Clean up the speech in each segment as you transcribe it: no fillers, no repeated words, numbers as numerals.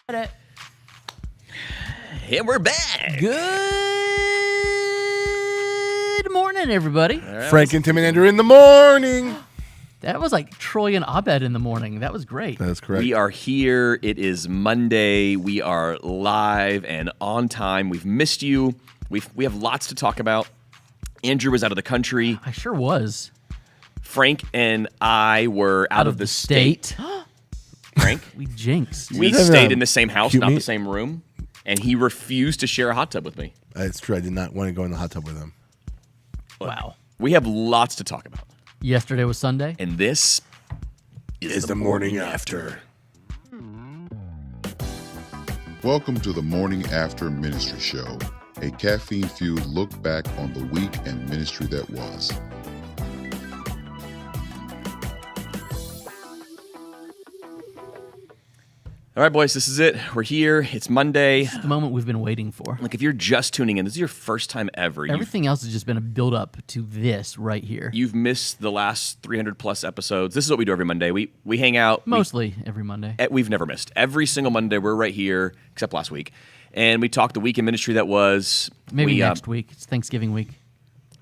And we're back. Good morning, everybody. Frank and Tim and Andrew in the morning. That was like Troy and Abed in the morning. That was great. That is correct. We are here. It is Monday. We are live and on time. We've missed you. We have lots to talk about. Andrew was out of the country. I sure was. Frank and I were out of the state. Frank? We jinxed. We stayed in the same house, not the same room, and he refused to share a hot tub with me. It's true. I did not want to go in the hot tub with him. Wow. We have lots to talk about. Yesterday was Sunday. And this is the morning after. Welcome to the Morning After Ministry Show, a caffeine-fueled look back on the week and ministry that was. All right, boys, this is it. We're here. It's Monday. It's the moment we've been waiting for. Like, if you're just tuning in, this is your first time ever. Everything else has just been a build-up to this right here. You've missed the last 300-plus episodes. This is what we do every Monday. We hang out. Mostly every Monday. We've never missed. Every single Monday, we're right here, except last week. And we talk the week in ministry that was. Maybe next week. It's Thanksgiving week.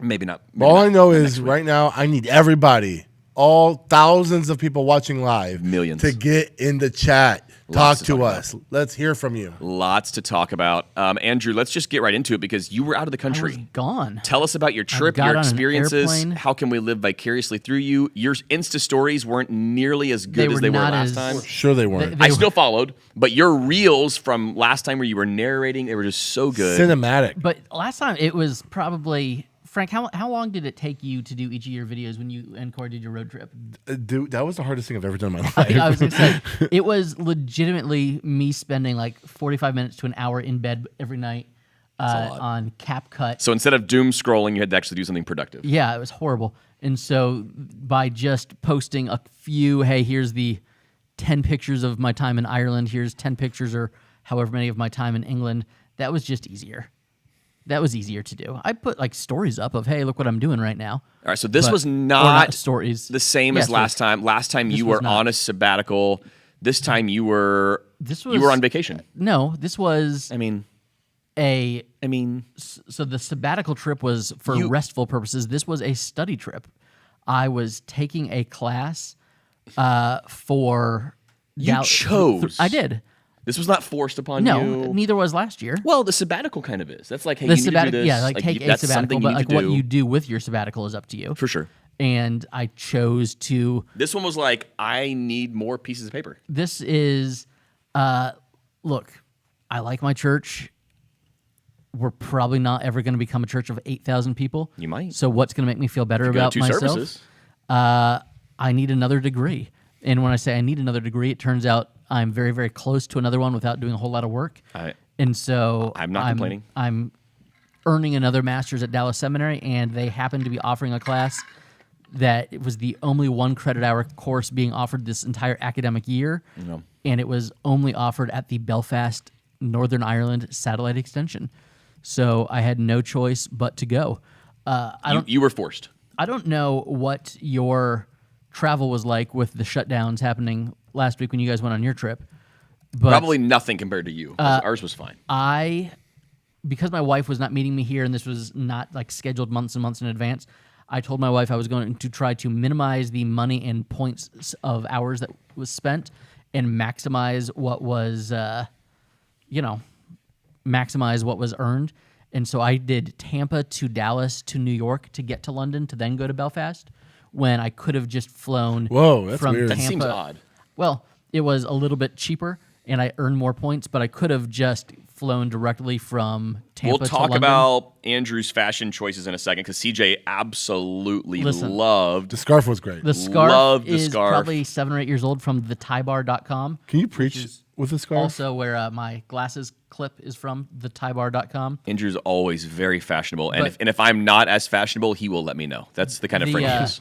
Maybe not. All I know is right now I need everybody, all thousands of people watching live, millions, to get in the chat. Talk to us. Let's hear from you. Lots to talk about. Andrew, let's just get right into it because you were out of the country. I was gone. Tell us about your trip, your experiences. How can we live vicariously through you? Your Insta stories weren't nearly as good as they were last time. Sure they weren't. I still followed, but your reels from last time where you were narrating, they were just so good. Cinematic. But last time it was probably... Frank, how long did it take you to do each of your videos when you and Corey did your road trip? Dude, that was the hardest thing I've ever done in my life. I was going to say, it was legitimately me spending like 45 minutes to an hour in bed every night on CapCut. So instead of doom scrolling, you had to actually do something productive. Yeah, it was horrible. And so by just posting a few, hey, here's the 10 pictures of my time in Ireland, here's 10 pictures or however many of my time in England, that was just easier. That was easier to do. I put like stories up of, hey, look what I'm doing right now. All right, so this was not stories. The same as last time. Last time you were on a sabbatical. This time you were on vacation. No, this was. So the sabbatical trip was for restful purposes. This was a study trip. I was taking a class for. You chose. I did. This was not forced upon you. No, neither was last year. Well, the sabbatical kind of is. That's like, hey, you need to do this. Yeah, like take a sabbatical, but like what you do with your sabbatical is up to you. For sure. And I chose to... This one was like, I need more pieces of paper. This is... look, I like my church. We're probably not ever going to become a church of 8,000 people. You might. So what's going to make me feel better about myself? Services. I need another degree. And when I say I need another degree, it turns out I'm very, very close to another one without doing a whole lot of work. And so I'm not complaining. I'm earning another master's at Dallas Seminary, and they happen to be offering a class that it was the only 1 credit hour course being offered this entire academic year. And it was only offered at the Belfast, Northern Ireland satellite extension. So I had no choice but to go. You were forced. I don't know what your travel was like with the shutdowns happening last week when you guys went on your trip. But probably nothing compared to you. Ours was fine. Because my wife was not meeting me here and this was not like scheduled months and months in advance, I told my wife I was going to try to minimize the money and points of hours that was spent and maximize what was, maximize what was earned. And so I did Tampa to Dallas to New York to get to London to then go to Belfast, when I could have just flown from weird. Tampa. That seems odd. Well, it was a little bit cheaper, and I earned more points, but I could have just flown directly from Tampa to London. We'll talk about Andrew's fashion choices in a second, because CJ absolutely loved... The scarf was great. The scarf is probably 7 or 8 years old from thetybar.com. Can you preach with the scarf? Also where my glasses clip is from, thetybar.com. Andrew's always very fashionable, and if I'm not as fashionable, he will let me know. That's the kind of friend he is.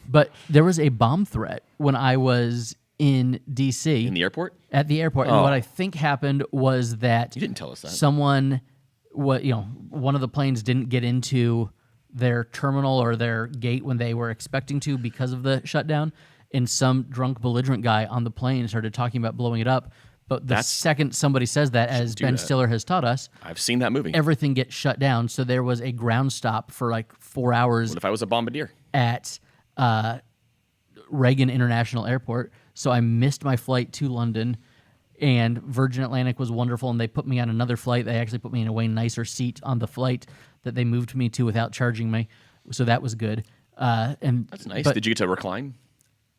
But there was a bomb threat when I was in D.C. In the airport? At the airport. And what I think happened was that... You didn't tell us that. Someone, one of the planes didn't get into their terminal or their gate when they were expecting to because of the shutdown, and some drunk belligerent guy on the plane started talking about blowing it up, But the second somebody says that, as Ben Stiller has taught us, I've seen that movie. everything gets shut down. So there was a ground stop for like 4 hours What if I was a bombardier? at Reagan International Airport. So I missed my flight to London, and Virgin Atlantic was wonderful, and they put me on another flight. They actually put me in a way nicer seat on the flight that they moved me to without charging me. So that was good. And That's nice. but Did you get to recline?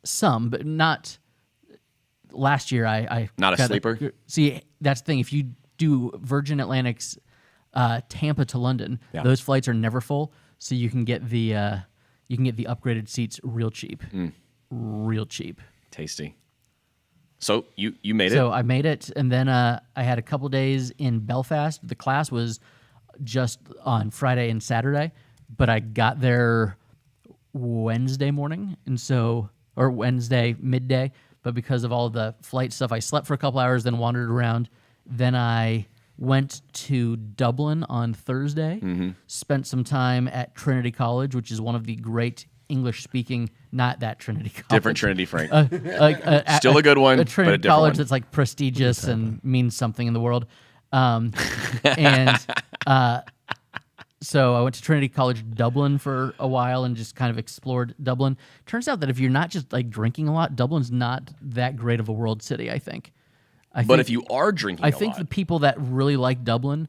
some, but not. Last year, I Not a got sleeper? See, that's the thing. If you do Virgin Atlantic's Tampa to London, Yeah. those flights are never full, so you can get the upgraded seats real cheap, real cheap. Tasty. So you made it. So I made it, and then I had a couple days in Belfast. The class was just on Friday and Saturday, but I got there Wednesday morning, or Wednesday midday. But because of all the flight stuff, I slept for a couple hours, then wandered around. Then I went to Dublin on Thursday, spent some time at Trinity College, which is one of the great English-speaking, not that Trinity College. Different Trinity, Frank. Still a good one, A but a Trinity different College one. that's like prestigious and means something in the world. So I went to Trinity College Dublin for a while and just kind of explored Dublin. Turns out that if you're not just like drinking a lot, Dublin's not that great of a world city, I think. But if you are drinking I a think lot, the people that really like Dublin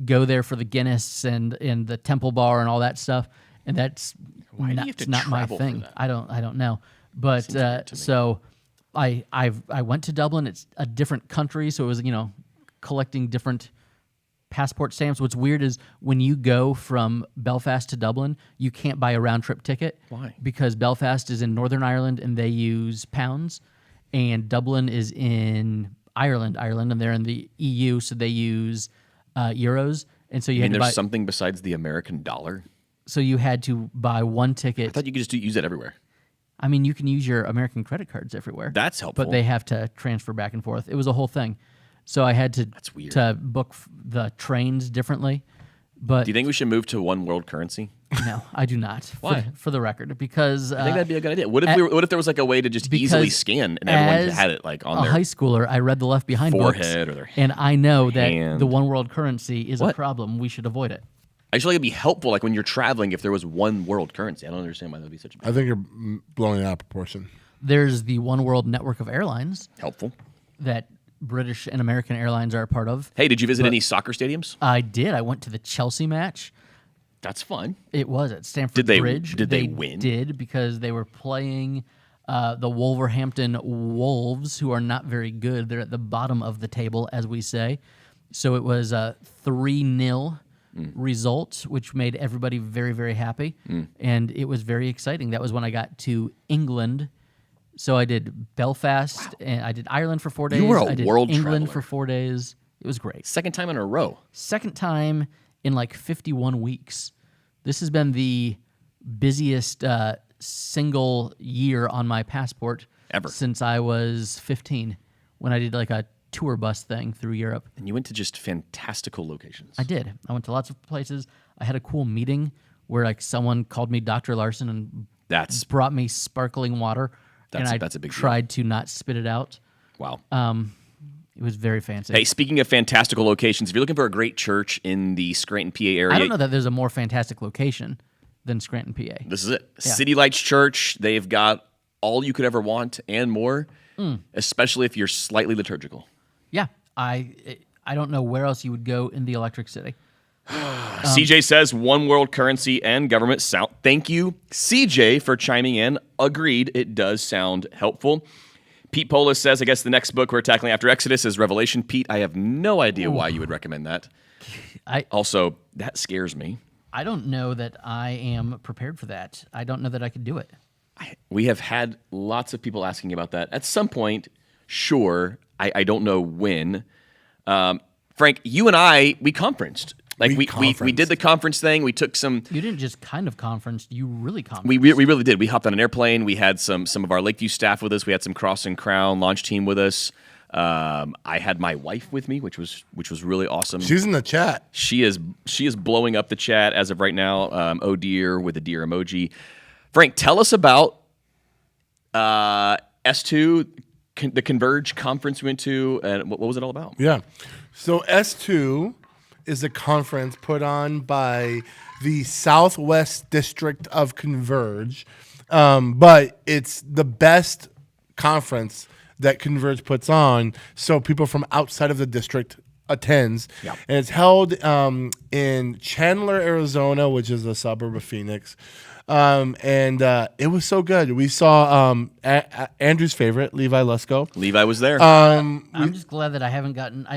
go there for the Guinness and the Temple Bar and all that stuff, and that's Why do you have to not my travel for thing. that? I don't know. But weird to me. so I went to Dublin. It's a different country, so it was collecting different passport stamps. What's weird is when you go from Belfast to Dublin, you can't buy a round trip ticket. Why? Because Belfast is in Northern Ireland and they use pounds, and Dublin is in Ireland, and they're in the EU, so they use euros. And so you I had mean, to there's buy. something besides the American dollar. So you had to buy one I ticket. thought you could just use it everywhere. I mean, you can use your American credit cards everywhere. That's helpful. But they have to transfer back and forth. It was a whole thing. So I had to That's weird. to book the trains differently. But Do you think we should move to one world currency? no, I do not. Why? For the record, because I think that'd be a good idea. What if there was like a way to just easily because scan and everyone as had it like on a their high schooler, I read the Left Behind books, forehead or their and I know that hand. the one world currency is a What? problem. We should avoid it. I just feel like it'd be helpful, like when you're traveling, if there was one world currency. I don't understand why that'd be such a big I think you're blowing it out of proportion. There's the one world network of airlines helpful. that British and American airlines are a part of. Hey, did you visit any soccer stadiums? I did. I went to the Chelsea match. That's fun. It was at Stamford Did they- Bridge. did they win? Did, because they were playing the Wolverhampton Wolves, who are not very good. They're at the bottom of the table, as we say. So it was a 3-0 result, which made everybody very, very happy. And it was very exciting. That was when I got to England. So I did Belfast, and I did Ireland for 4 days. You were a I did world England traveler. for 4 days. It was great. Second time in a row. Second time in like 51 weeks. This has been the busiest single year on my passport Ever. since I was 15, when I did like a tour bus thing through Europe. And you went to just fantastical locations. I did. I went to lots of places. I had a cool meeting where like someone called me Dr. Larson and That's brought me sparkling water, and I that's a big deal. tried to not spit it out. wow. It was very fancy. Hey, speaking of fantastical locations, if you're looking for a great church in the Scranton, PA area, I don't know that there's a more fantastic location than Scranton, PA. this is it. City Lights Church. They've got all you could ever want and more, especially if you're slightly liturgical. Yeah, I don't know where else you would go in the Electric City. CJ says one world currency and government sound. Thank you, CJ, for chiming in. Agreed. It does sound helpful. Pete Polis says, I guess the next book we're tackling after Exodus is Revelation. Pete, I have no idea why you would recommend that. Also, that scares me. I don't know that I am prepared for that. I don't know that I could do it. We have had lots of people asking about that. At some point, sure. I don't know when. Frank, you and I, we conferenced. Like we did the conference thing. We took some. You didn't just kind of conference. You really conferenced. We really did. We hopped on an airplane. We had some of our Lakeview staff with us. We had some Cross and Crown launch team with us. I had my wife with me, which was really awesome. She's in the chat. She is blowing up the chat as of right now. Oh dear, with the deer emoji. Frank, tell us about S2 the Converge conference we went to, and what was it all about? Yeah. So S2 is a conference put on by the Southwest District of Converge, but it's the best conference that Converge puts on, so people from outside of the district attends. Yep. And it's held in Chandler, Arizona, which is a suburb of Phoenix. And it was so good. We saw Andrew's favorite, Levi Lusko. Levi was there. I'm just glad that I haven't gotten.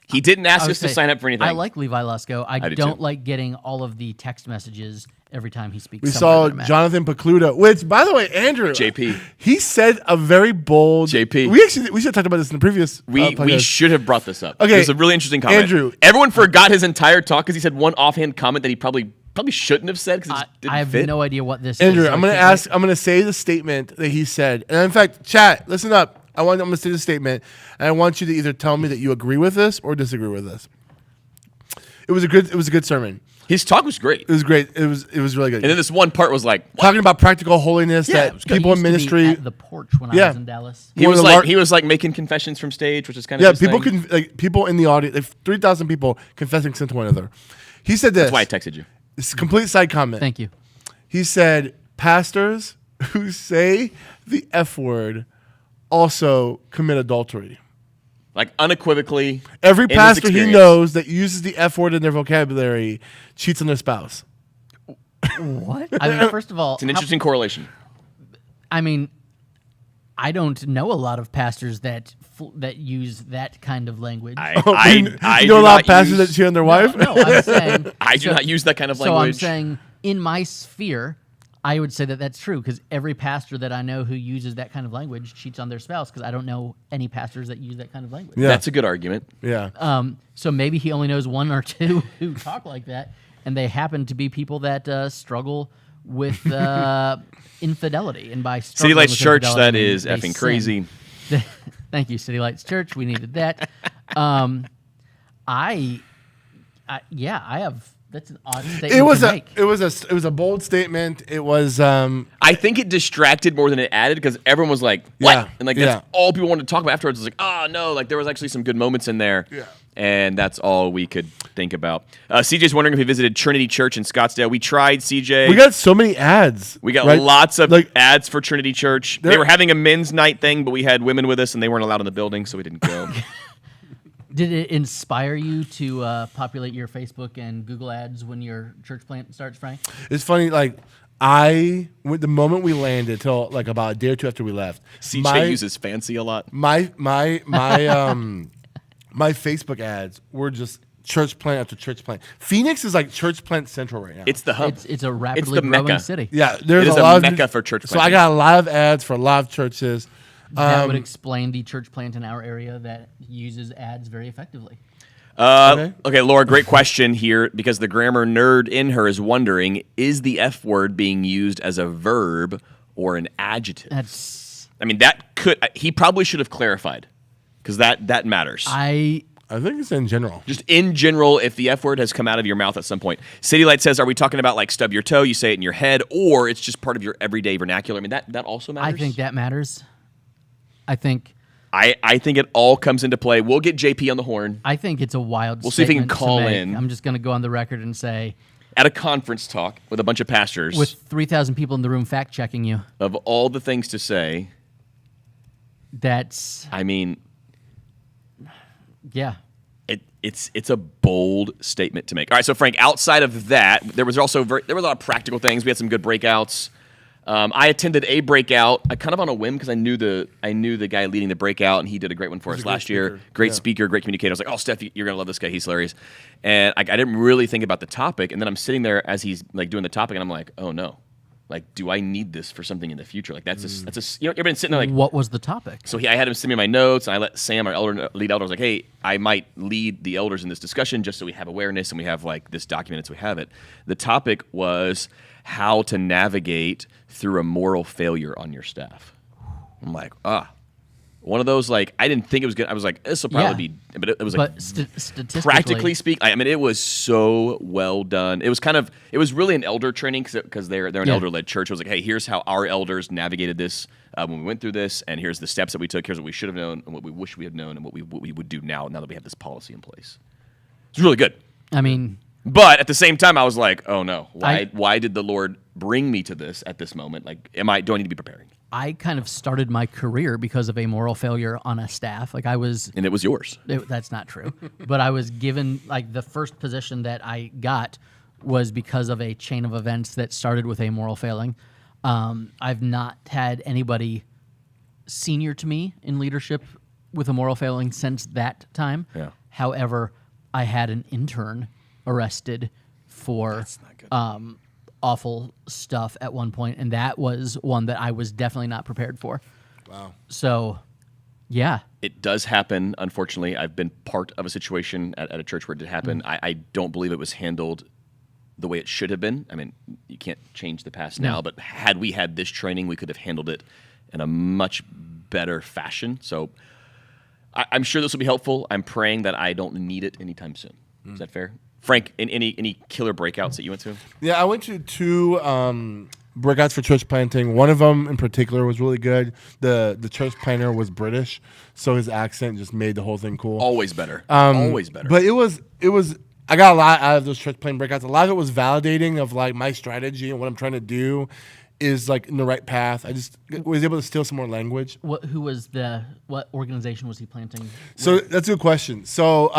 He didn't ask I would us to say, sign up for anything. I like Levi Lusko. I do don't too. like getting all of the text messages every time he speaks. We somewhere saw that I'm at. Jonathan Pacluda, which, by the way, Andrew, JP. he said a very bold. JP. We should have talked about this in the previous. We podcast. should have brought this up. Okay. It was a really interesting comment. Andrew. Everyone forgot his entire talk because he said one offhand comment that he probably shouldn't have said because it just didn't I have fit. no idea what this Andrew, is. so I'm I going to can't ask. I'm going to say the statement that he said, and in fact, chat, listen up. I'm going to say the statement, and I want you to either tell me that you agree with this or disagree with this. It was a good sermon. His talk was great. It was great. It was really good. And then this one part was like, what? Talking about practical holiness, it that was good. people I in used to be ministry. at the porch when I Yeah. was in Dallas. he one was of the like lar- he was like making confessions from stage, which is kind of Yeah, his people thing. people in the audience, like 3,000 people confessing sin to one another. He said this. That's why I texted you. It's a complete side comment. Thank you. He said, pastors who say the F word also commit adultery. Like unequivocally. Every in his pastor he experience. knows that uses the F word in their vocabulary cheats on their spouse. What? I mean, first of all, It's an interesting correlation. I mean, I don't know a lot of pastors that use that kind of language. I You do know a lot not of pastors use- that cheat on their wife? No, I'm saying. I do not use that kind of So I'm language. saying, in my sphere, I would say that that's true because every pastor that I know who uses that kind of language cheats on their spouse because I don't know any pastors that use that kind of language. Yeah. That's a good argument. Yeah. So maybe he only knows one or two who talk like that, and they happen to be people that struggle with infidelity. And by City struggling Lights with Church, infidelity, that I mean is they effing sin. crazy. Thank you, City Lights Church. We needed that. I have. That's an odd statement It was to a make. it was a bold statement. It was I think it distracted more than it added because everyone was like, "What?" Yeah, And like yeah. that's all people wanted to talk about afterwards. Was like, "Oh no!" Like there was actually some good moments in there. Yeah. And that's all we could think about. CJ's wondering if he visited Trinity Church in Scottsdale. We tried, CJ. we got so many ads. We got right? lots of like ads for Trinity Church. They There- were having a men's night thing, but we had women with us, and they weren't allowed in the building, so we didn't go. Did it inspire you to populate your Facebook and Google ads when your church plant starts, Frank? it's funny. Like with the moment we landed till like about a day or two after we left, CJ uses fancy a lot. my Facebook ads were just church plant after church plant. Phoenix is like church plant central right now. It's the hub. It's a rapidly the growing Mecca. city. yeah, there's It is a a lot mecca of for church So I planting. got a lot of ads for a lot of churches. That would explain the church plant in our area that uses ads very effectively. Okay, Laura, great question here because the grammar nerd in her is wondering, is the F word being used as a verb or an adjective? That's I mean, he probably should have clarified because that matters. I think it's in general. Just in general, if the F word has come out of your mouth at some point. City Light says, are we talking about like stub your toe, you say it in your head, or it's just part of your everyday vernacular? I mean, that also matters. I think that matters. I think it all comes into play. We'll get JP on the horn it's a wild. We'll see if he can statement to call make. in. I'm just going to go on the record and say, at a conference talk with a bunch of pastors with 3,000 people in the room fact checking you, of all the things to say. that's I mean, yeah. it's a bold statement to make. All right, so Frank, outside of that, there were a lot of practical things. We had some good breakouts. I attended a breakout, kind of on a whim because I knew the guy leading the breakout, and he did a great one for us a great last year. speaker. Great Yeah. speaker, great communicator. I was like, "Oh, Steph, you're gonna love this guy. He's hilarious." And I didn't really think about the topic, and then I'm sitting there as he's like doing the topic, and I'm like, "Oh no, like, do I need this for something in the future? Like, you've been sitting there like." What was the topic? So I had him send me my notes, and I let Sam, our lead elder, was like, "Hey, I might lead the elders in this discussion just so we have awareness and we have like this documented so we have it." The topic was how to navigate through a moral failure on your staff. I'm like, one of those like I didn't think it was good. I was like, this will probably be, but it was like But statistically, practically speak. I mean, it was so well done. It was really an elder training because they're an Yeah. elder led church. It was like, hey, here's how our elders navigated this when we went through this, and here's the steps that we took. Here's what we should have known, and what we wish we had known, and what we would do now that we have this policy in place. It's really good. I mean, but at the same time, I was like, oh no, why did the Lord bring me to this at this moment? Like, do I need to be preparing? I kind of started my career because of a moral failure on a staff. Like I was, And it was yours. that's not true, but I was given like the first position that I got was because of a chain of events that started with a moral failing. I've not had anybody senior to me in leadership with a moral failing since that time. Yeah. However, I had an intern arrested for awful stuff at one point, and that was one that I was definitely not prepared for. Wow. So, yeah. It does happen, unfortunately. I've been part of a situation at a church where it did happen. I don't believe it was handled the way it should have been. I mean, you can't change the past now, but had we had this training, we could have handled it in a much better fashion. So I'm sure this will be helpful. I'm praying that I don't need it anytime soon. Is that fair? Frank, any killer breakouts that you went to? Yeah, I went to 2 breakouts for church planting. One of them in particular was really good. The church planter was British, so his accent just made the whole thing cool. Always better. Always better. But it was I got a lot out of those church planting breakouts. A lot of it was validating of like my strategy and what I'm trying to do is like in the right path. I just was able to steal some more language. What organization was he planting? So that's a good question. So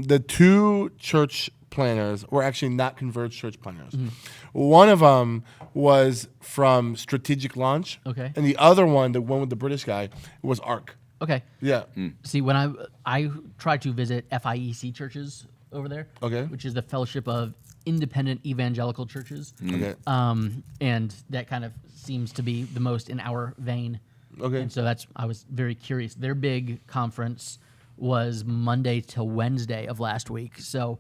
the 2 church planners were actually not Converge church planners. Mm-hmm. One of them was from Strategic Launch. Okay. And the other one, the one with the British guy, was ARC. Okay. Yeah. See, when I tried to visit FIEC churches over there, Okay. which is the Fellowship of Independent Evangelical Churches, Okay. and that kind of seems to be the most in our vein. Okay. And so I was very curious. Their big conference was Monday to Wednesday of last week. So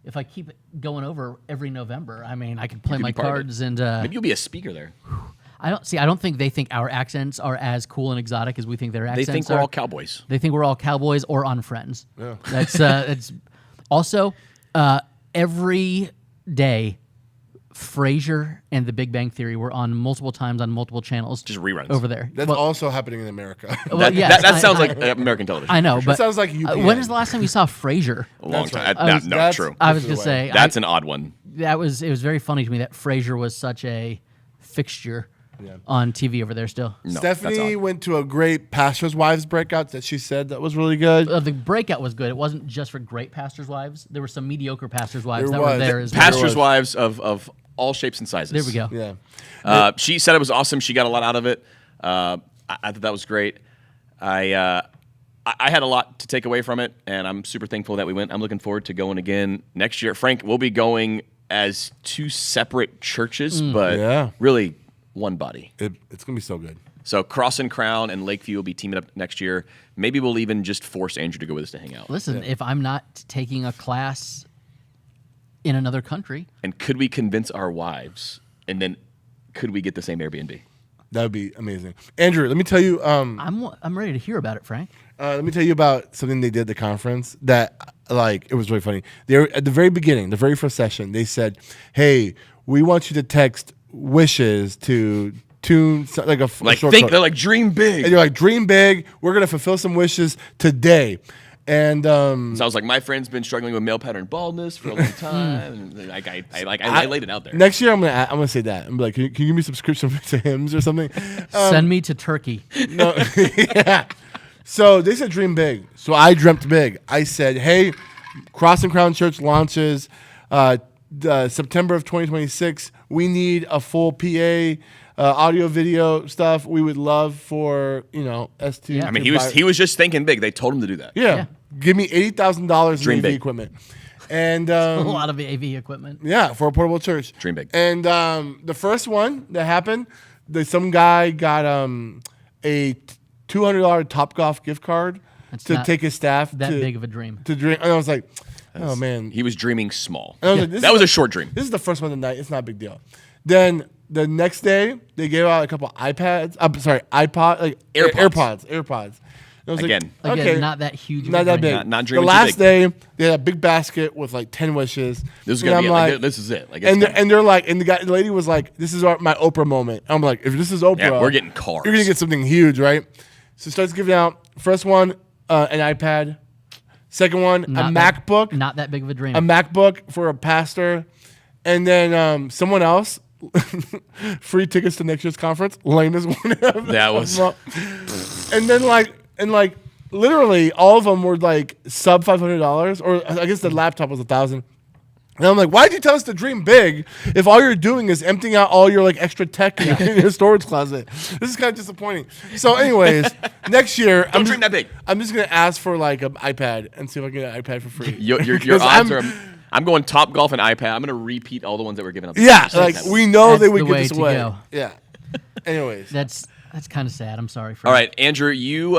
if I keep it going over every November, I mean, I could play my cards and maybe you'll be a speaker there. I don't think they think our accents are as cool and exotic as we think their accents are. They think we're all cowboys. They think we're all cowboys or on Friends. Yeah. That's it's also every day Frasier and The Big Bang Theory were on multiple times on multiple channels. Just reruns. Over there. That's also happening in America. Well, yes, that sounds like American television. I know, but sounds like UPN. when is the last time you saw Frasier? A long That's time. right. Not true. I was going to say That's an odd one. it was very funny to me that Frasier was such a fixture on TV over there still. No, Stephanie that's odd. went to a great pastor's wives breakout that she said that was really good. The breakout was good. It wasn't just for great pastors' wives. There were some mediocre pastors' wives There that were was. there as well. Pastors' wives of all shapes and sizes. There we go. Yeah. She said it was awesome. She got a lot out of it. I thought that was great. I had a lot to take away from it, and I'm super thankful that we went. I'm looking forward to going again next year. Frank, we'll be going as 2 separate churches, but really one body. It's going to be so good. So Cross and Crown and Lakeview will be teaming up next year. Maybe we'll even just force Andrew to go with us to hang out. Listen, if I'm not taking a class in another country. And could we convince our wives? And then could we get the same Airbnb? That would be amazing. Andrew, let me tell you. I'm ready to hear about it, Frank. Let me tell you about something they did at the conference that, like, it was really funny. They were at the very beginning, the very first session. They said, "Hey, we want you to text wishes to tune like a short think code." they're like dream big. And you're like, dream big. We're gonna fulfill some wishes today. And so I was like, my friend's been struggling with male pattern baldness for a long time. And I laid it out there. Next year, I'm gonna say that. I'm like, can you give me subscription to hymns or something? Send me to Turkey. No, yeah. So they said dream big. So I dreamt big. I said, hey, Cross and Crown Church launches September of 2026. We need a full PA, audio, video stuff. We would love for S2. Yeah. I mean, he was just thinking big. They told him to do that. Yeah. Give me $80,000 in AV big. equipment. And A lot of AV equipment. yeah, for a portable church. Dream big. And the first one that happened, some guy got a $200 Topgolf gift card to not take his staff That big of a dream. to drink. And I was like, oh man, He was dreaming small. And I was like, That was a short dream. This is the first one of the night. It's not a big deal. Then the next day, they gave out a couple iPads. I'm sorry, iPod, like AirPods. AirPods. And I was Again, like, okay, not that huge. not that big. Not the dreaming too last big. day, they had a big basket with like 10 wishes. This is And gonna be I'm like, this is it. Like, it's and coming. they're like, and the lady was like, "This is my Oprah moment." I'm like, if this is Oprah, Yeah, we're getting cars. You're gonna get something huge, right? So starts giving out. First one, an iPad. Second one, a MacBook. Not that big of a dream. A MacBook for a pastor, and then someone else. Free tickets to next year's conference. Lane is one of them. That was. And then like literally all of them were like sub $500, or I guess the laptop was $1,000. And I'm like, why did you tell us to dream big if all you're doing is emptying out all your like extra tech in your storage closet? This is kind of disappointing. So, anyways, next year Don't dream that big. I'm just gonna ask for like an iPad and see if I can get an iPad for free. Your Because odds are. I'm going Top Golf and iPad. I'm going to repeat all the ones that were given out. Yeah, like we know That's they would the give way this to away. go. Yeah. Anyways, That's kind of sad. I'm sorry for All right, Andrew, you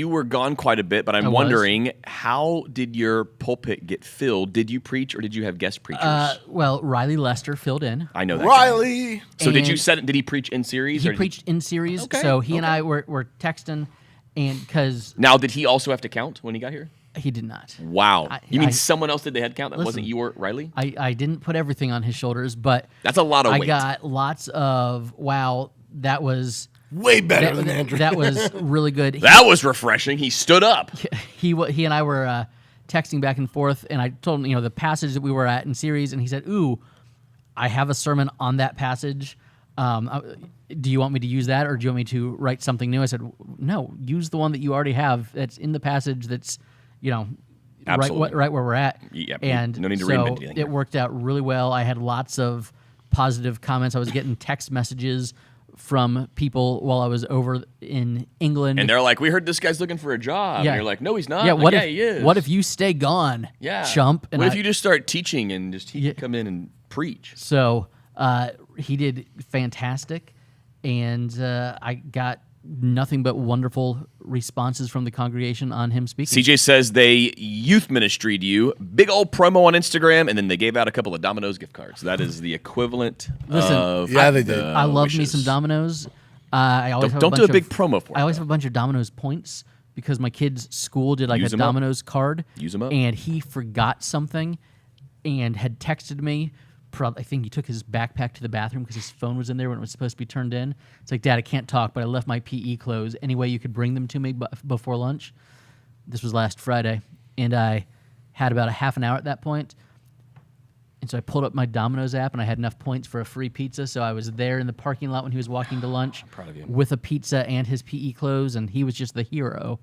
were gone quite a bit, but I'm I was. wondering, how did your pulpit get filled? Did you preach or did you have guest preachers? Well, Riley Lester filled in. I know that guy. Riley. So did you And set it? Did he preach in series? He or did preached in series. Okay, So he and I were texting, and because Now, did he also have to count when he got here? he did not. Wow. I- You mean I- someone else did the head count that Listen, wasn't you or Riley? I didn't put everything on his shoulders, but That's a lot of I weight. got lots of wow. That was Way better than Andrew. that was really good. That was refreshing. He stood up. He and I were texting back and forth, and I told him, the passage that we were at in series, and he said, "Ooh, I have a sermon on that passage. Do you want me to use that, or do you want me to write something new?" I said, "No, use the one that you already have. That's in the passage. That's, Absolutely. right where we're at." Yeah, and no need to so reinvent anything it here. worked out really well. I had lots of positive comments. I was getting text messages from people while I was over in England. And they're like, "We heard this guy's looking for a job." Yeah. And you're like, "No, he's not." yeah, Like, what yeah, if he is. what if you stay gone? yeah. chump. And what if I- you just start teaching and just he Yeah. can come in and preach? So he did fantastic, and I got nothing but wonderful responses from the congregation on him speaking. CJ says they youth ministried you, big old promo on Instagram, and then they gave out a couple of Domino's gift cards. That is the equivalent Listen, of Yeah, they did. I love me wishes. some Domino's. I always have Don't a do a bunch big of- promo for it, I always though. have a bunch of Domino's points because my kid's school did like Use a 'em up. Domino's card. Use 'em up. And he forgot something and had texted me. I think he took his backpack to the bathroom because his phone was in there when it was supposed to be turned in. It's like, "Dad, I can't talk, but I left my PE clothes. Any way you could bring them to me before lunch?" This was last Friday, and I had about a half an hour at that point. And so I pulled up my Domino's app, and I had enough points for a free pizza. So I was there in the parking lot when he was walking to lunch proud of you. with a pizza and his PE clothes, and he was just the hero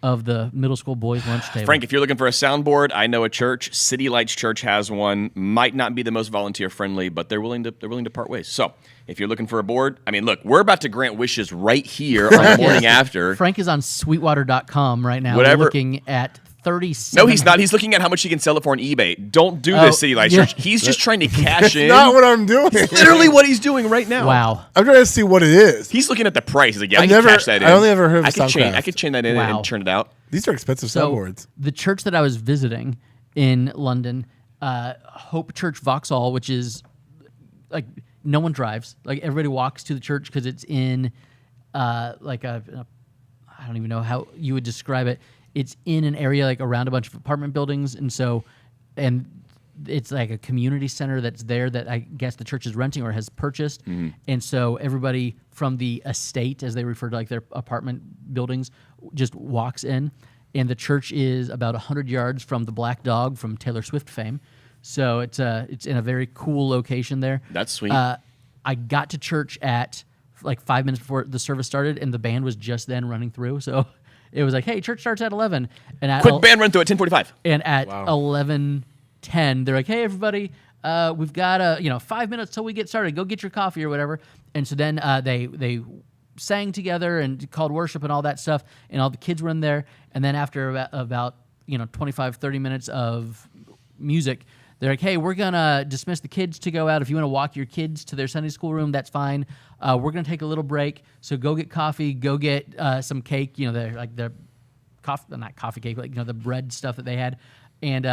of the middle school boys' lunch table. Frank, if you're looking for a soundboard, I know a church. City Lights Church has one. Might not be the most volunteer friendly, but they're willing to part ways. So if you're looking for a board, I mean, look, we're about to grant wishes right here on the morning after. Frank is on sweetwater.com right now Whatever. looking at 37. No, he's not. He's looking at how much he can sell it for on eBay. Don't do Oh, this, City Lights yeah. Church. He's just trying to cash in. Not what I'm doing. Literally what he's doing right now. Wow. I'm trying to see what it is. He's looking at the price. He's like, yeah, I've I can never- cash that in. I only ever heard of I could chain. Soundcraft. I could chain that in Wow. and turn it out. These are expensive So soundboards. the church that I was visiting in London, Hope Church Vauxhall, which is like no one drives. Like everybody walks to the church because it's in like a I don't even know how you would describe it. It's in an area like around a bunch of apartment buildings, and it's like a community center that's there that I guess the church is renting or has purchased. And so everybody from the estate, as they refer to like their apartment buildings, just walks in. And the church is about 100 yards from the Black Dog from Taylor Swift fame. So it's in a very cool location there. That's sweet. I got to church at like 5 minutes before the service started, and the band was just then running through. So it was like, "Hey, church starts at 11." And at Quick band run through at 10:45. and at 11:10, they're like, "Hey, everybody, we've got 5 minutes till we get started. Go get your coffee or whatever." And so then they sang together and called worship and all that stuff, and all the kids were in there. And then after about 25, 30 minutes of music, they're like, "Hey, we're gonna dismiss the kids to go out. If you want to walk your kids to their Sunday school room, that's fine. We're gonna take a little break. So go get coffee. Go get some cake. They're like the coffee, not coffee cake, but the bread stuff that they had. And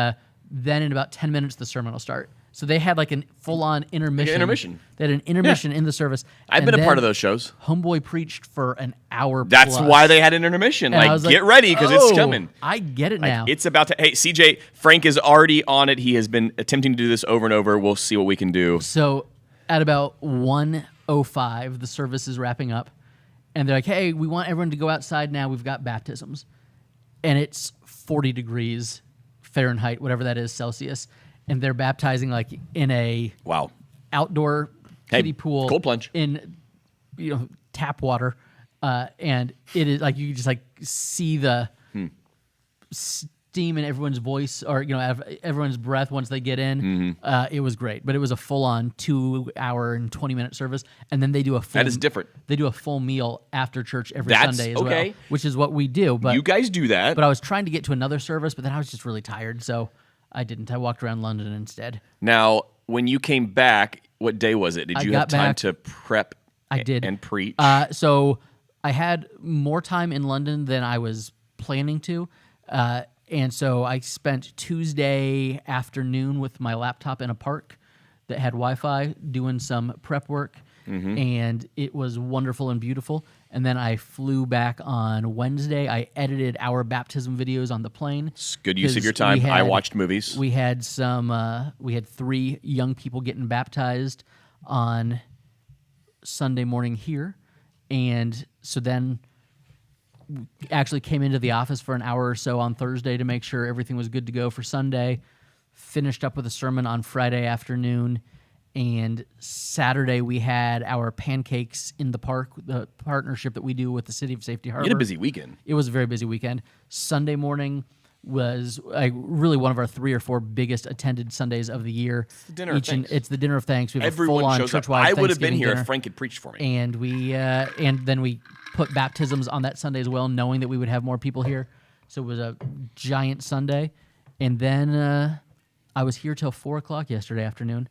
then in about 10 minutes, the sermon will start." So they had like a full-on intermission. intermission. They had an intermission in the service. I've been a part of those shows. Homeboy preached for an hour. That's plus. why they had an intermission. And I Like, was get ready because it's coming. I get it Like, now. it's about to. Hey, CJ, Frank is already on it. He has been attempting to do this over and over. We'll see what we can do. So at about 1:05, the service is wrapping up, and they're like, "Hey, we want everyone to go outside now. We've got baptisms," and it's 40 degrees Fahrenheit, whatever that is, Celsius, and they're baptizing like in a Wow. outdoor kiddie pool, cold plunge in tap water, and it is like you can just like see the steam in everyone's voice or everyone's breath once they get in. It was great, but it was a full-on 2 hour and 20-minute service, and then they do a full. That is different. They do a full meal after church every That's Sunday as okay. well, which is what we do. But You guys do that. But I was trying to get to another service, but then I was just really tired, so I didn't. I walked around London instead. Now, when you came back, what day was it? Did I you have got time back- to prep I did. and preach? So I had more time in London than I was planning to. And so I spent Tuesday afternoon with my laptop in a park that had Wi-Fi doing some prep work. And it was wonderful and beautiful. And then I flew back on Wednesday. I edited our baptism videos on the plane. It's good use of 'cause your time. we I had- watched movies. We had we had 3 young people getting baptized on Sunday morning here. And so then we actually came into the office for an hour or so on Thursday to make sure everything was good to go for Sunday. Finished up with a sermon on Friday afternoon. And Saturday we had our pancakes in the park, the partnership that we do with the City of Safety Harbor. You had a busy weekend. It was a very busy weekend. Sunday morning was really one of our 3 or 4 biggest attended Sundays of the year. It's the dinner of thanks. It's the dinner of thanks. We have a Everyone full-on shows up. church-wide I would have been Thanksgiving here dinner. if Frank had preached for me. And then we put baptisms on that Sunday as well, knowing that we would have more people here. So it was a giant Sunday. And then I was here till 4 o'clock yesterday afternoon,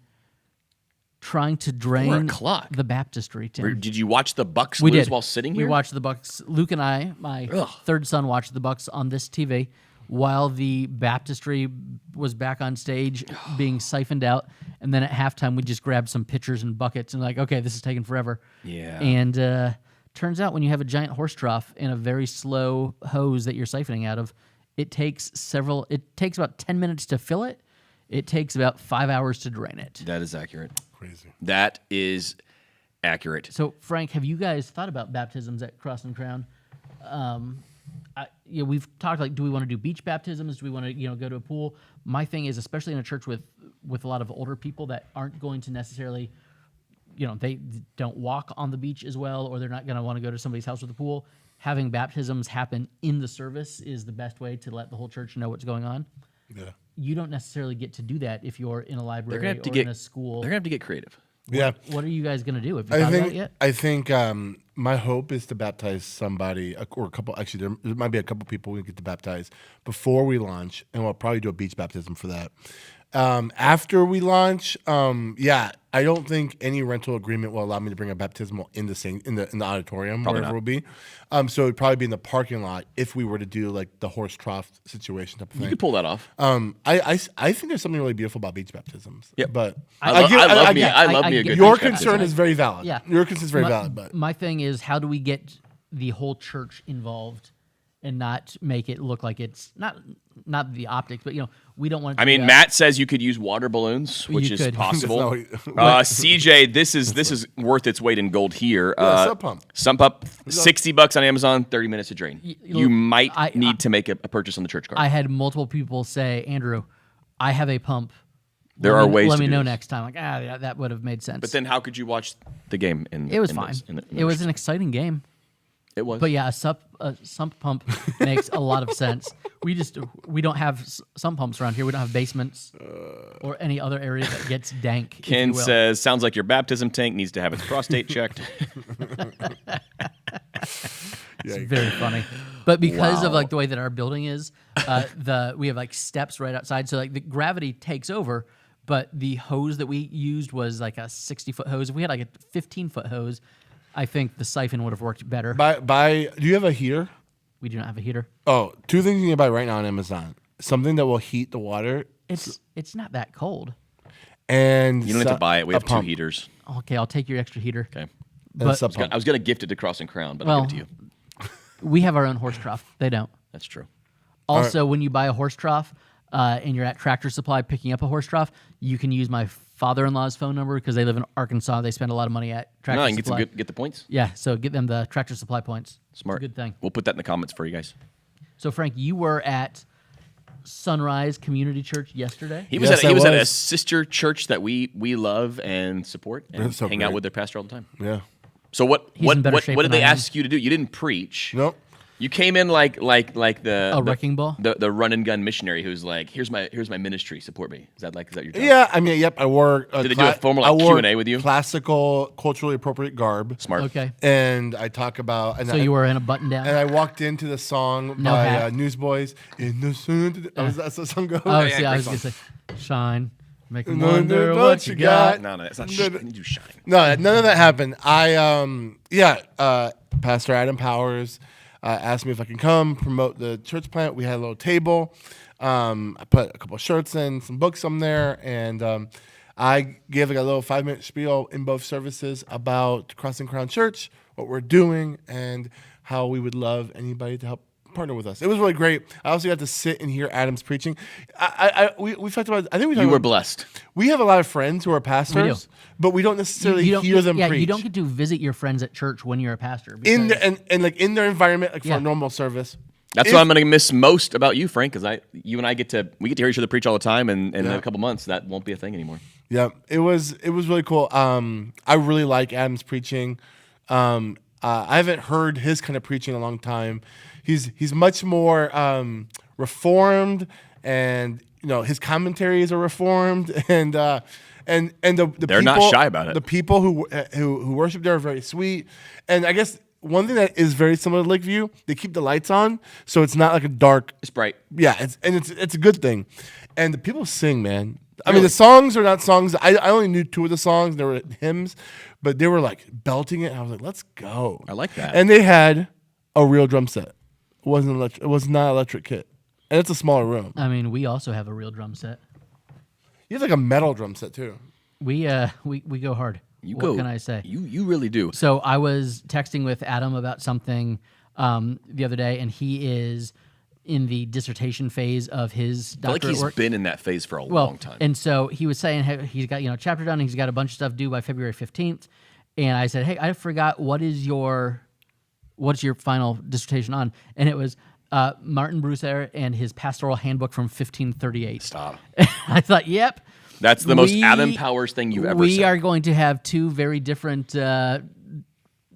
trying to drain 4 o'clock? the baptistry. Tim. Did you watch the Bucks We lose did while sitting here? We watched the Bucks. Luke and I, my third son, watched the Bucks on this TV while the baptistry was back on stage being siphoned out. And then at halftime, we just grabbed some pitchers and buckets and like, okay, this is taking forever. Yeah. And turns out when you have a giant horse trough and a very slow hose that you're siphoning out of, it takes about 10 minutes to fill it. It takes about 5 hours to drain it. That is accurate. Crazy. That is accurate. So, Frank, have you guys thought about baptisms at Cross and Crown? We've talked like, do we want to do beach baptisms? Do we want to go to a pool? My thing is, especially in a church with a lot of older people that aren't going to necessarily, they don't walk on the beach as well, or they're not going to want to go to somebody's house with a pool. Having baptisms happen in the service is the best way to let the whole church know what's going on. Yeah. You don't necessarily get to do that if you're in a library They're gonna have to or get in a school. They're gonna have to get creative. Yeah. What are you guys going to do? Have you thought about it yet? I think my hope is to baptize somebody or a couple. Actually, there might be a couple people we get to baptize before we launch, and we'll probably do a beach baptism for that. After we launch, I don't think any rental agreement will allow me to bring a baptismal in the auditorium, Probably wherever not. it will be. So it'd probably be in the parking lot if we were to do like the horse trough situation type of You thing. could pull that off. I think there's something really beautiful about beach baptisms. Yep. but I love me a get good your beach baptism. concern is very valid. Yeah. Your concern is very valid, but my thing is, how do we get the whole church involved and not make it look like it's not the optics, but we don't want. It to I mean, be Matt says you could use water balloons, which You is could. possible. That's not CJ, this is worth its weight in gold here. sump pump. Sump up, $60 on Amazon, 30 minutes to drain. You might I- need to make a purchase on the church card. I had multiple people say, Andrew, I have a pump. There are ways Let to me do know this. next time. Like, that would have made sense. But then, how could you watch the game? it was fine. It was an exciting game. It was. But yeah, a sump pump makes a lot of sense. We don't have sump pumps around here. We don't have basements or any other area that gets dank. if Ken you will. says, sounds like your baptism tank needs to have its prostate checked. It's very funny. But because of Wow. like the way that our building is, we have like steps right outside, so like the gravity takes over. But the hose that we used was like a 60-foot hose. If we had like a 15-foot hose, I think the siphon would have worked better. do you have a heater? We do not have a heater. Oh, 2 things you can buy right now on Amazon. Something that will heat the water. It's not that cold. and You don't have to buy it. We a have 2 pump. heaters. Okay, I'll take your extra heater. Okay. And a But sub pump. I was going to gift it to Cross and Crown, but Well, I'll give it to you. we have our own horse trough. They don't. That's true. Also, when you buy a horse trough and you're at Tractor Supply picking up a horse trough, you can use my father-in-law's phone number because they live in Arkansas. They spend a lot of money at Tractor No, you can Supply. get the points. Yeah, so get them the Tractor Supply points. Smart. It's a good thing. We'll put that in the comments for you guys. So, Frank, you were at Sunrise Community Church yesterday. He was Yes, at I he was at a was. sister church that we love and support and That's so hang out great. with their pastor all the time. Yeah. So what He's in better what shape what did than they I am. ask you to do? You didn't preach. Nope. You came in like the A wrecking ball? the run and gun missionary who's like, here's my ministry, support me. Is that your job? Yeah, I mean, yep. I wore. Did they do a formal, like, I wore Q&A with you? Classical, culturally appropriate garb. Smart. Okay. And I talk about. And So you were in a button-down? And I walked into the song No by hat. Newsboys. In the sun. That's the song goes. Oh, yeah, see, I great was going to say, shine, make them Wonder wonder what you got. No, it's not. No, no. You do shine. No, none of that happened. Pastor Adam Powers asked me if I can come promote the church plant. We had a little table. I put a couple of shirts in, some books on there, and I gave like a little 5-minute spiel in both services about Cross and Crown Church, what we're doing, and how we would love anybody to help partner with us. It was really great. I also got to sit and hear Adam's preaching. We talked about. I think we talked You were about, blessed. We have a lot of friends who are pastors, but we don't necessarily You don't hear them yeah, preach. you don't get to visit your friends at church when you're a pastor. in because- the, and like in their environment, like for Yeah. a normal service. That's what I'm going to miss most about you, Frank, because you and I get to hear each other preach all the time, and in a couple months that won't be a thing anymore. Yeah, it was really cool. I really like Adam's preaching. I haven't heard his kind of preaching in a long time. He's much more reformed, and his commentaries are reformed, and the They're people, not shy about it. The people who worship there are very sweet, and I guess one thing that is very similar to Lakeview, they keep the lights on, so it's not like a dark. It's bright. Yeah, it's a good thing, and the people sing, man. I mean, the songs are not songs. I only knew 2 of the songs. They were hymns, but they were like belting it. And I was like, let's go. I like that. And they had a real drum set. It was not electric kit, and it's a smaller room. I mean, we also have a real drum set. You have like a metal drum set too. We go hard. What can I say? You really do. So I was texting with Adam about something the other day, and he is in the dissertation phase of his I feel like doctorate he's work. been in that phase for a long time. And so he was saying he's got chapter done, and he's got a bunch of stuff due by February 15th. And I said, hey, I forgot what's your final dissertation on? And it was Martin Brusaire and his pastoral handbook from 1538. Stop. I thought, yep. That's the most Adam Powers thing you've ever said. We are going to have 2 very different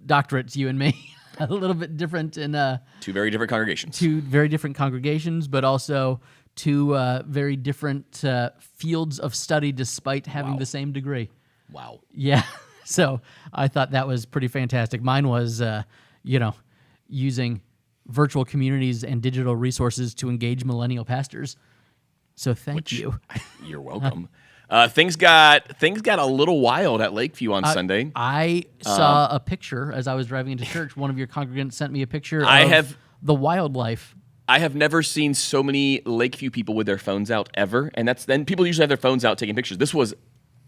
doctorates, you and me. A little bit different in 2 very different congregations. 2 very different congregations, but also 2 very different fields of study despite having the same degree. Wow. Yeah. So I thought that was pretty fantastic. Mine was, using virtual communities and digital resources to engage millennial pastors. So thank you. You're welcome. Things got a little wild at Lakeview on Sunday. I saw a picture as I was driving into church. One of your congregants sent me a picture of the wildlife. I have never seen so many Lakeview people with their phones out ever, and then people usually have their phones out taking pictures. This was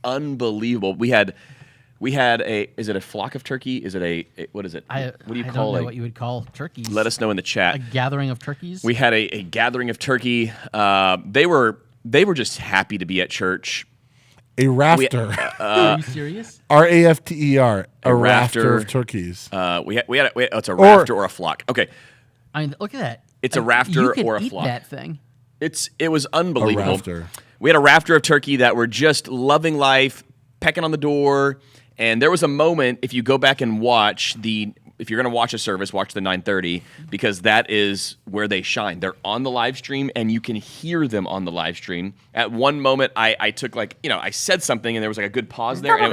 unbelievable. We had is it a flock of turkey? Is it what is it? What do you I call don't know it? what you would call turkeys. Let us know in the chat. A gathering of turkeys. We had a gathering of turkey. They were just happy to be at church. A rafter. Are you serious? RAFTER. A rafter rafter. of turkeys. It's a rafter or a flock. Okay, I mean, look at that. It's a You rafter could or a eat flock. that thing. It was unbelievable. rafter. We had a rafter of turkey that were just loving life, pecking on the door. And there was a moment, if you go back and if you're going to watch a service, watch the 9:30, because that is where they shine. They're on the live stream, and you can hear them on the live stream. At one moment, I took I said something, and there was like a good pause there. And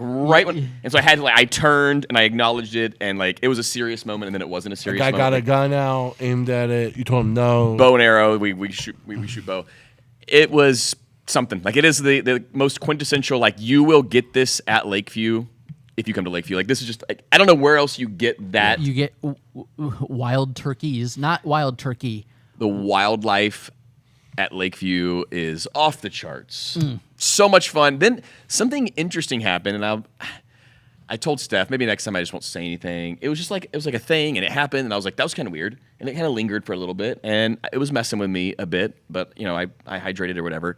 and so I turned, and I acknowledged it, and it was a serious moment, and then it wasn't a serious Guy moment. got a gun out, aimed at it. You told him no. Bow and arrow, we shoot bow. It was something. It is the most quintessential, you will get this at Lakeview if you come to Lakeview. This is just, I don't know where else you get that. You get wild turkeys, not wild turkey. The wildlife at Lakeview is off the charts. So much fun. Then something interesting happened, and I told Steph, maybe next time I just won't say anything. It was like a thing, and it happened, and I was like, that was kind of weird, and it kind of lingered for a little bit, and it was messing with me a bit, but I hydrated or whatever.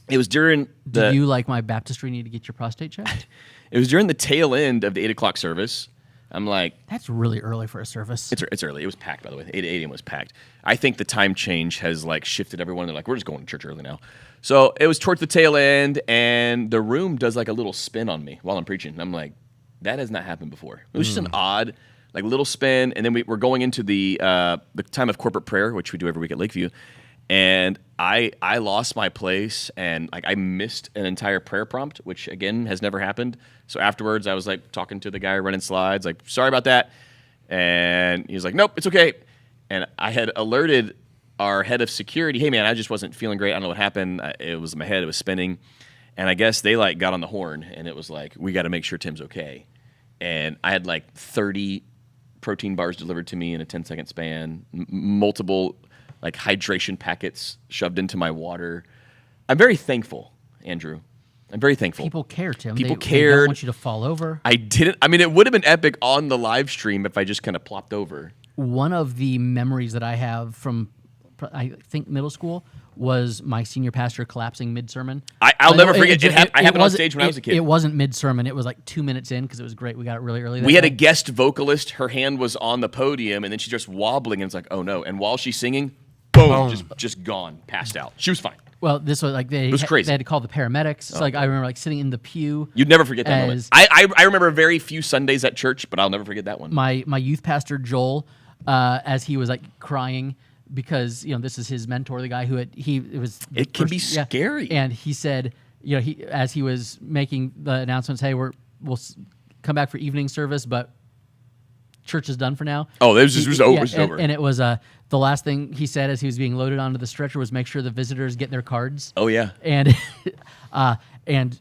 It was during Do you, like my baptistry, need to get your prostate checked? It was during the tail end of the 8 o'clock service. I'm like, that's really early for a service. It's early. It was packed, by the way. 8 a.m. was packed. I think the time change has like shifted everyone. They're like, we're just going to church early now. So it was towards the tail end, and the room does like a little spin on me while I'm preaching. And I'm like, that has not happened before. It was just an odd, like little spin, and then we're going into the time of corporate prayer, which we do every week at Lakeview, and I lost my place, and like I missed an entire prayer prompt, which again has never happened. So afterwards, I was like talking to the guy running slides, like, sorry about that, and he was like, nope, it's okay. And I had alerted our head of security, hey man, I just wasn't feeling great. I don't know what happened. It was my head, it was spinning, and I guess they like got on the horn, and it was like, we got to make sure Tim's okay. And I had like 30 protein bars delivered to me in a 10-second span, multiple like hydration packets shoved into my water. I'm very thankful, Andrew. I'm very thankful. People care, Tim. People They cared. don't want you to fall over. I didn't. I mean, it would have been epic on the live stream if I just kind of plopped over. One of the memories that I have from, I think, middle school was my senior pastor collapsing mid-sermon. I'll never forget. It happened on stage when I was a kid. It wasn't mid-sermon. It was like 2 minutes in because it was great. We got it really early. We had a guest vocalist. Her hand was on the podium, and then she's just wobbling, and it's like, oh no. And while she's singing, boom, just gone, passed out. She was fine. Well, this was like it was crazy. They had to call the paramedics. So like I remember like sitting in the pew. You'd never forget that moment. I remember very few Sundays at church, but I'll never forget that one. My youth pastor Joel, as he was like crying because this is his mentor, the guy who It can be scary. And he said, as he was making the announcements, hey, we'll come back for evening service, but church is done for now. Oh, it was over. It was over. And it was the last thing he said as he was being loaded onto the stretcher was make sure the visitors get their cards. Oh yeah. And and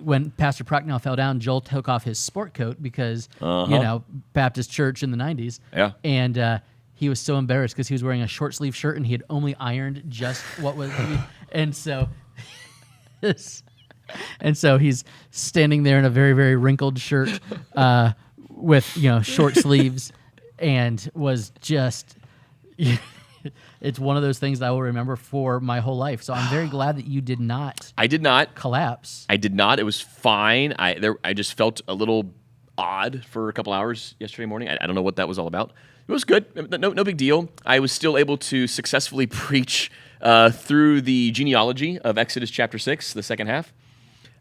when Pastor Procknow fell down, Joel took off his sport coat because Baptist church in the 90s. Yeah. And he was so embarrassed because he was wearing a short sleeve shirt and he had only ironed just what was, and so he's standing there in a very, very wrinkled shirt with short sleeves, and was just. It's one of those things that I will remember for my whole life. So I'm very glad that you did not. I did not collapse. I did not. It was fine. I just felt a little odd for a couple hours yesterday morning. I don't know what that was all about. It was good. No big deal. I was still able to successfully preach through the genealogy of Exodus chapter 6, the second half.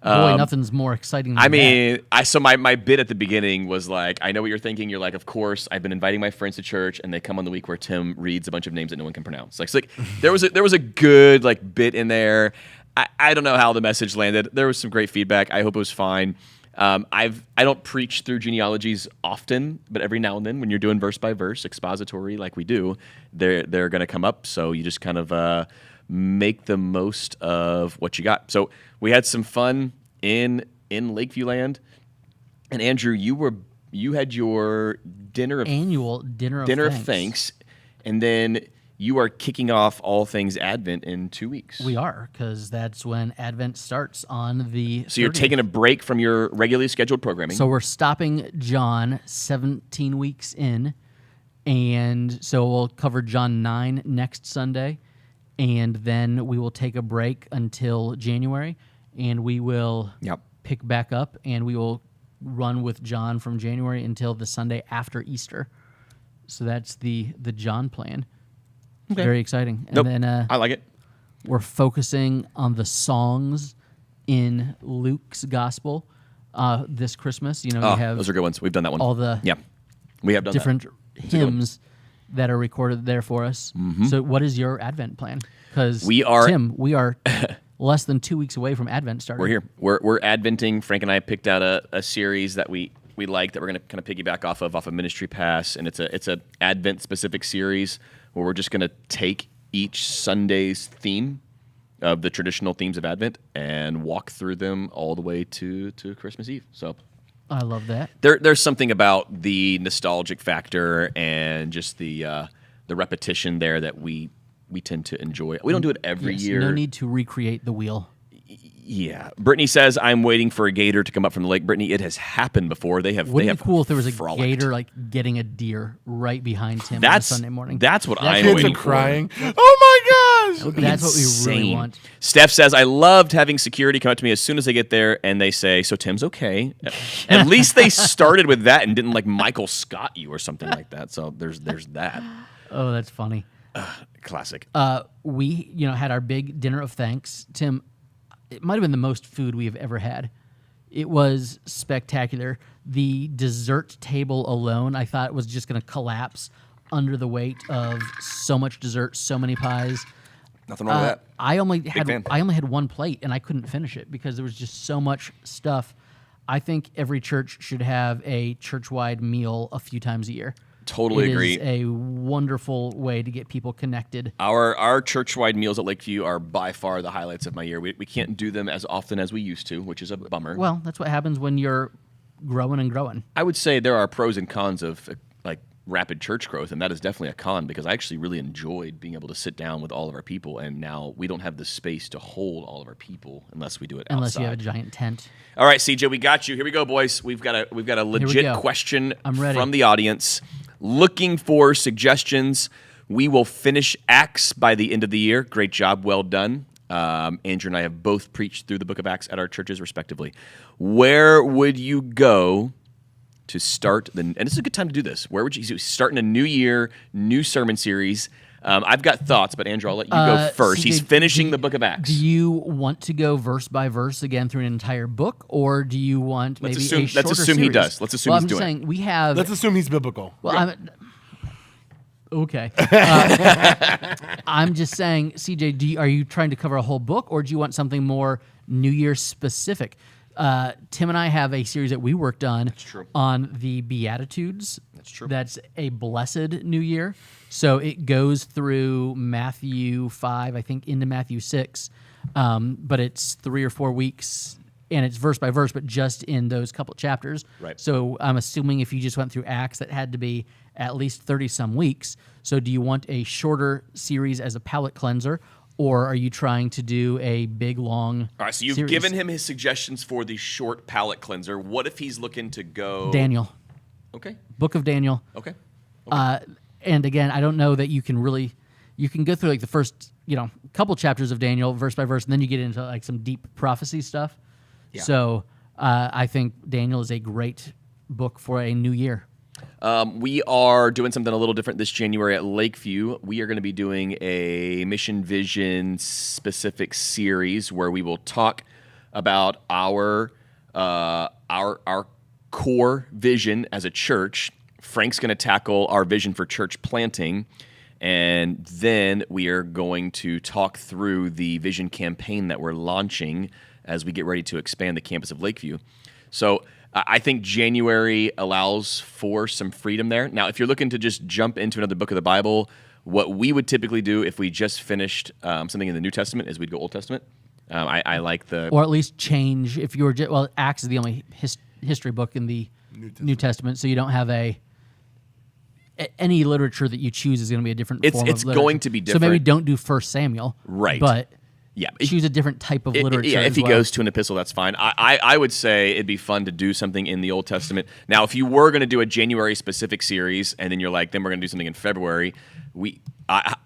Boy, nothing's more exciting than that. So my bit at the beginning was like, I know what you're thinking. You're like, of course, I've been inviting my friends to church, and they come on the week where Tim reads a bunch of names that no one can pronounce. Like there was a good like bit in there. I don't know how the message landed. There was some great feedback. I hope it was fine. I don't preach through genealogies often, but every now and then when you're doing verse by verse expository like we do, they're going to come up. So you just kind of make the most of what you got. So we had some fun in Lakeview land, and Andrew, you had your annual dinner of thanks, and then you are kicking off all things Advent in 2 weeks. We are, because that's when Advent starts on the. So you're 30th. taking a break from your regularly scheduled programming. So we're stopping John 17 weeks in, and so we'll cover John 9 next Sunday. And then we will take a break until January, and we will pick back up, and we will run with John from January until the Sunday after Easter. So that's the John plan. Okay. Very exciting. And then I like it. We're focusing on the songs in Luke's gospel this Christmas. You have those are good ones. We've done that one. All the we have done different hymns that are recorded there for us. Mm-hmm. So what is your Advent plan? Because we are less than 2 weeks away from Advent starting. We're here. We're Adventing. Frank and I picked out a series that we like that we're going to kind of piggyback off of Ministry Pass, and it's a Advent specific series where we're just going to take each Sunday's theme of the traditional themes of Advent and walk through them all the way to Christmas Eve. So I love that. There's something about the nostalgic factor and just the repetition there that we we tend to enjoy. We don't do it every Yes, year. no need to recreate the wheel. Yeah. Brittany says, I'm waiting for a gator to come up from the lake. Brittany, it has happened before. Wouldn't it be cool if there was a frolicked. gator like getting a deer right behind him on a That's Sunday morning? That's what I'm Kids waiting are for. crying. Oh my gosh! That's what we really Insane. want. Steph says, I loved having security come up to me as soon as I get there and they say, so Tim's okay. At least they started with that and didn't like Michael Scott you or something like that. So there's that. Oh, that's funny. Classic. We, had our big dinner of thanks. Tim, it might have been the most food we have ever had. It was spectacular. The dessert table alone, I thought was just going to collapse under the weight of so much dessert, so many pies. Nothing wrong with that. I only fan. had one plate and I couldn't finish it because there was just so much stuff. I think every church should have a church-wide meal a few times a year. Totally agree. It is a wonderful way to get people connected. Our church-wide meals at Lakeview are by far the highlights of my year. We can't do them as often as we used to, which is a bummer. Well, that's what happens when you're growing and growing. I would say there are pros and cons of like rapid church growth, and that is definitely a con because I actually really enjoyed being able to sit down with all of our people, and now we don't have the space to hold all of our people unless we do it Unless outside. you have a giant tent. All right, CJ, we got you. Here we go, boys. We've got a legit go. question I'm ready. from the audience. Looking for suggestions. We will finish Acts by the end of the year. Great job, well done. Andrew and I have both preached through the book of Acts at our churches, respectively. Where would you go to start and this is a good time to do this. Where would you start in a new year, new sermon series? I've got thoughts, but Andrew, I'll let you go first. CJ, He's finishing the book of Acts. Do you want to go verse by verse again through an entire book, or do you want maybe a shorter let's assume he series? does. Let's assume well, he's I'm just doing it. saying we have. Let's assume he's biblical. Well, okay. I'm just saying, CJ, are you trying to cover a whole book, or do you want something more New Year specific? Tim and I have a series that we worked on on the Beatitudes. That's true. That's a blessed New Year. So it goes through Matthew 5, I think, into Matthew 6. But it's 3 or 4 weeks, and it's verse by verse, but just in those couple chapters. Right. So I'm assuming if you just went through Acts, that had to be at least 30-some weeks. So do you want a shorter series as a palate cleanser, or are you trying to do a big, long All right, so you've series? given him his suggestions for the short palate cleanser. What if he's looking to go... Daniel. Okay. Book of Daniel. Okay. And again, I don't know that you can really... You can go through like the first, couple chapters of Daniel, verse by verse, and then you get into like some deep prophecy stuff. Yeah. So I think Daniel is a great book for a new year. We are doing something a little different this January at Lakeview. We are going to be doing a Mission Vision specific series where we will talk about our core vision as a church. Frank's going to tackle our vision for church planting, and then we are going to talk through the vision campaign that we're launching as we get ready to expand the campus of Lakeview. So I think January allows for some freedom there. Now, if you're looking to just jump into another book of the Bible, what we would typically do if we just finished something in the New Testament is we'd go Old Testament. I like the... Or at least change, if you were... Acts is the only history book in the New Testament, so you don't have any literature that you choose is going to be a different form of literature. It's going to be different. So maybe don't do 1 Samuel. Right. But yeah, choose a different type of literature. Yeah, if as he well. goes to an epistle, that's fine. I would say it'd be fun to do something in the Old Testament. Now, if you were going to do a January specific series, and then you're like, then we're going to do something in February.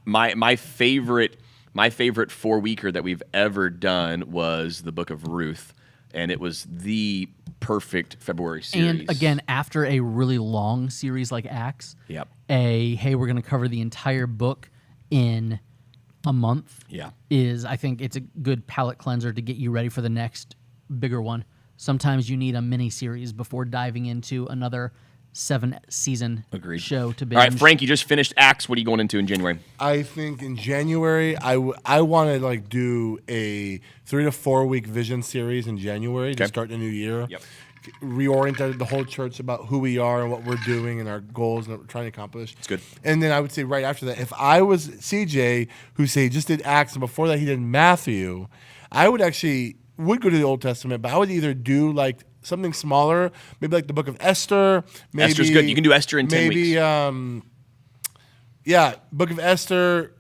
My favorite 4-weeker that we've ever done was the Book of Ruth, and it was the perfect February series. And again, after a really long series like Acts, Yep. hey, we're going to cover the entire book in a month. Yeah. I think it's a good palate cleanser to get you ready for the next bigger one. Sometimes you need a mini series before diving into another 7-season show to binge. All right, Frank, you just finished Acts. What are you going into in January? I think in January, I want to do a 3 to 4 week vision series in January to start the new year. Yep. Reorient the whole church about who we are and what we're doing and our goals and what we're trying to accomplish. That's good. And then I would say right after that, if I was CJ, who just did Acts, and before that he did Matthew, I would go to the Old Testament, but I would either do like something smaller, maybe like the Book of Esther. Maybe, Esther's good. You can do Esther in 10 weeks. Maybe, Book of Esther.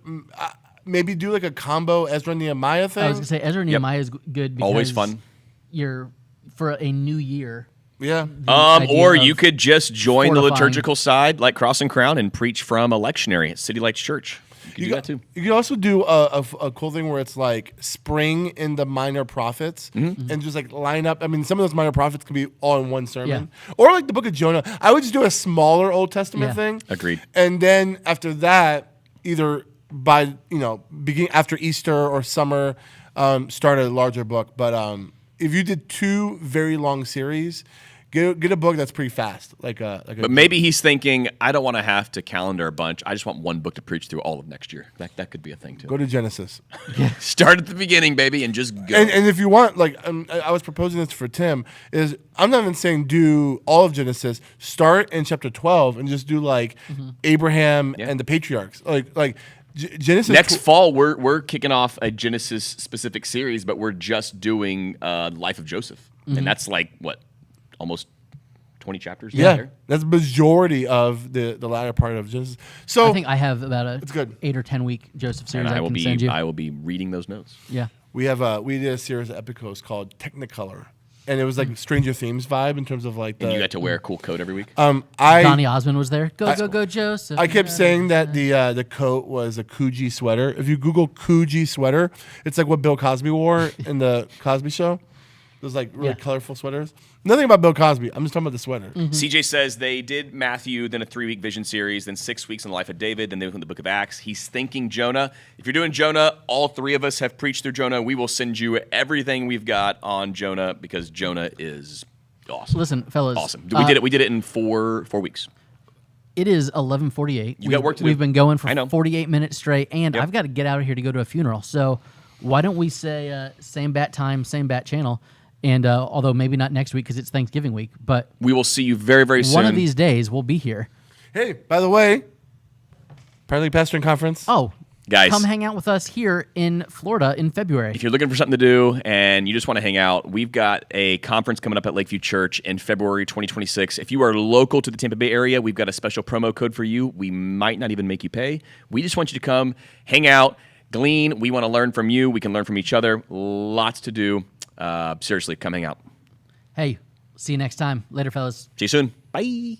maybe do like a combo Ezra Nehemiah thing. I was gonna say Ezra Nehemiah is good because Always fun. You're for a new year. Yeah. idea Or of you could just join the fortifying. liturgical side, like Cross and Crown, and preach from a lectionary at City Lights Church. You could do that too. You could also do a cool thing where it's like spring in the minor prophets and just like line up. I mean, some of those minor prophets can be all in one sermon. Or like the book of Jonah. I would just do a smaller Old Testament thing. Agreed. And then after that, either by, beginning after Easter or summer, start a larger book. But if you did 2 very long series, get a book that's pretty fast. But maybe he's thinking, I don't want to have to calendar a bunch. I just want one book to preach through all of next year. That could be a thing too. Go to Genesis. Start at the beginning, baby, and just go. And if you want, I was proposing this for Tim, is I'm not even saying do all of Genesis. Start in chapter 12 and just do Abraham and the patriarchs. Genesis. Next fall, we're kicking off a Genesis specific series, but we're just doing Life of Joseph, and that's almost 20 chapters. There. That's the majority of the latter part of Genesis. So I think I have about it's good. 8 or 10 week Joseph series And I can send you. I will be reading those notes. Yeah. We did a series at Epicos called Technicolor, and it was like Stranger Themes vibe in terms of And you got to wear a cool coat every week. Donny Osmond was there. Go, Joseph. I kept saying that the coat was a Coogee sweater. If you Google Coogee sweater, it's like what Bill Cosby wore in the Cosby Show. Those really colorful sweaters. Nothing about Bill Cosby. I'm just talking about the sweater. CJ says they did Matthew, then a 3-week vision series, then 6 weeks in the life of David, then they went in the book of Acts. He's thinking Jonah. If you're doing Jonah, all 3 of us have preached through Jonah. We will send you everything we've got on Jonah because Jonah is awesome. Listen, fellas. Awesome. We did it in 4 weeks. It is 11:48. You got work to do. We've been going for I know. 48 minutes straight, and Yep. I've got to get out of here to go to a funeral. So why don't we say same bat time, same bat channel? And although maybe not next week because it's Thanksgiving week, but We will see you very, very soon. one of these days we'll be here. Hey, by the way, Prior League Pastoring Conference. Oh, Guys. come hang out with us here in Florida in February. If you're looking for something to do and you just want to hang out, we've got a conference coming up at Lakeview Church in February 2026. If you are local to the Tampa Bay area, we've got a special promo code for you. We might not even make you pay. We just want you to come, hang out, glean. We want to learn from you. We can learn from each other. Lots to do. Seriously, come hang out. Hey, see you next time. Later, fellas. See you soon. Bye.